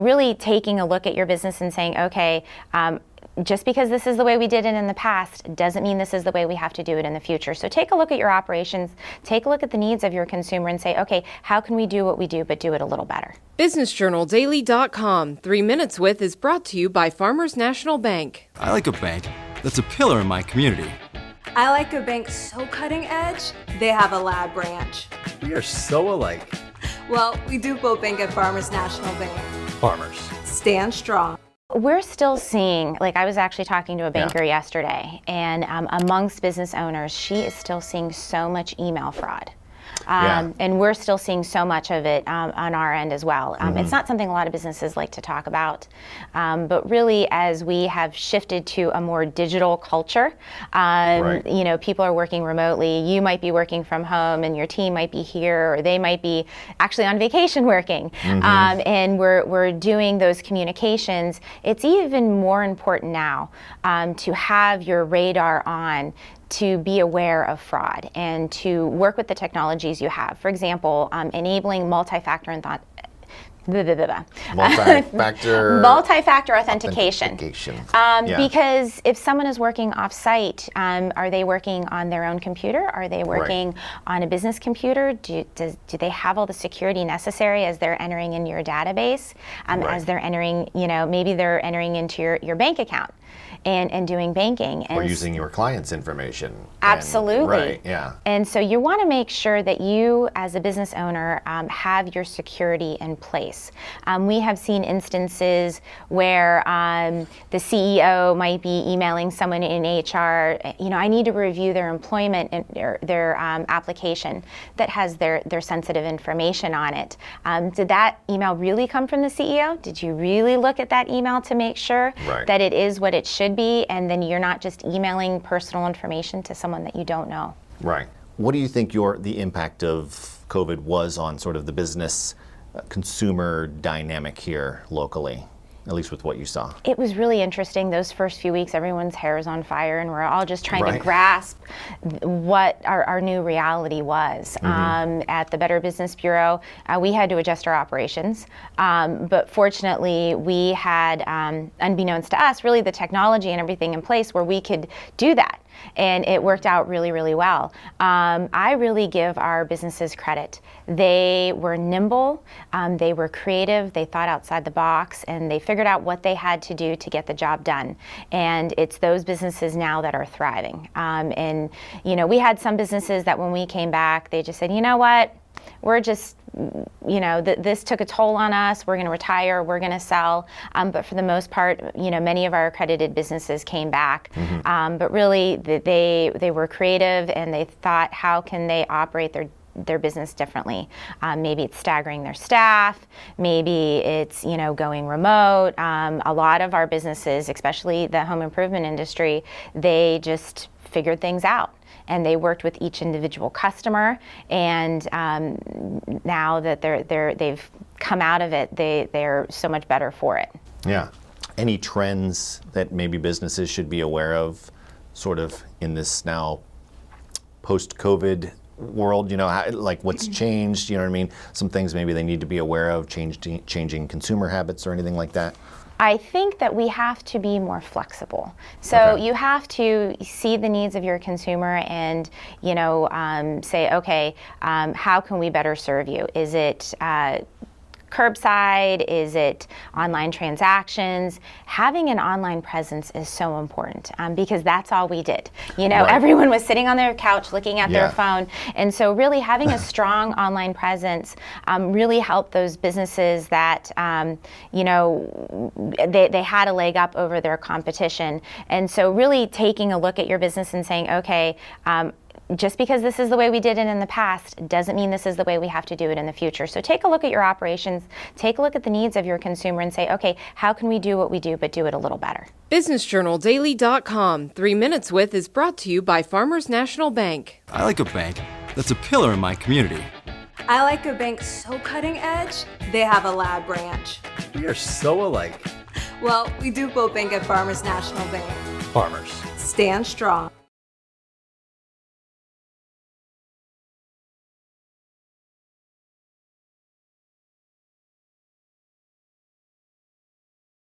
Really taking a look at your business and saying, okay, just because this is the way we did it in the past doesn't mean this is the way we have to do it in the future. So take a look at your operations, take a look at the needs of your consumer and say, okay, how can we do what we do but do it a little better? BusinessJournalDaily.com 3 Minutes With is brought to you by Farmers National Bank. I like a bank that's a pillar in my community. I like a bank so cutting edge, they have a lab branch. We are so alike. Well, we do both bank at Farmers National Bank. Farmers. Stand strong. We're still seeing, like I was actually talking to a banker yesterday, and amongst business owners, she is still seeing so much email fraud. And we're still seeing so much of it on our end as well. It's not something a lot of businesses like to talk about, but really as we have shifted to a more digital culture, you know, people are working remotely. You might be working from home and your team might be here, or they might be actually on vacation working. And we're doing those communications. It's even more important now to have your radar on, to be aware of fraud and to work with the technologies you have. For example, enabling multi-factor authentication. Because if someone is working off-site, are they working on their own computer? Are they working on a business computer? Do they have all the security necessary as they're entering in your database? As they're entering, you know, maybe they're entering into your bank account and doing banking. Or using your client's information. Absolutely. Yeah. And so you want to make sure that you, as a business owner, have your security in place. We have seen instances where the CEO might be emailing someone in HR, you know, I need to review their employment and their application that has their sensitive information on it. Did that email really come from the CEO? Did you really look at that email to make sure that it is what it should be, and then you're not just emailing personal information to someone that you don't know? Right. What do you think the impact of COVID was on sort of the business consumer dynamic here locally, at least with what you saw? It was really interesting. Those first few weeks, everyone's hair is on fire, and we're all just trying to grasp what our new reality was. At the Better Business Bureau, we had to adjust our operations, but fortunately, we had, unbeknownst to us, really the technology and everything in place where we could do that. And it worked out really, really well. I really give our businesses credit. They were nimble, they were creative, they thought outside the box, and they figured out what they had to do to get the job done. And it's those businesses now that are thriving. And, you know, we had some businesses that when we came back, they just said, you know what, we're just, you know, this took a toll on us. We're going to retire. We're going to sell. But for the most part, you know, many of our accredited businesses came back. But really, they were creative, and they thought, how can they operate their business differently? Maybe it's staggering their staff. Maybe it's, you know, going remote. A lot of our businesses, especially the home improvement industry, they just figured things out. And they worked with each individual customer, and now that they've come out of it, they're so much better for it. Yeah. Any trends that maybe businesses should be aware of, sort of in this now post-COVID world? You know, like what's changed? You know what I mean? Some things maybe they need to be aware of, changing consumer habits or anything like that. I think that we have to be more flexible. So you have to see the needs of your consumer and, you know, say, okay, how can we better serve you? Is it curbside? Is it online transactions? Having an online presence is so important because that's all we did. You know, everyone was sitting on their couch looking at their phone. And so really having a strong online presence really helped those businesses that, you know, they had a leg up over their competition. And so really taking a look at your business and saying, okay, just because this is the way we did it in the past doesn't mean this is the way we have to do it in the future. So take a look at your operations, take a look at the needs of your consumer and say, okay, how can we do what we do but do it a little better? BusinessJournalDaily.com 3 Minutes With is brought to you by Farmers National Bank. I like a bank that's a pillar in my community. I like a bank so cutting edge, they have a lab branch. We are so alike. Well, we do both bank at Farmers National Bank. Farmers. Stand strong.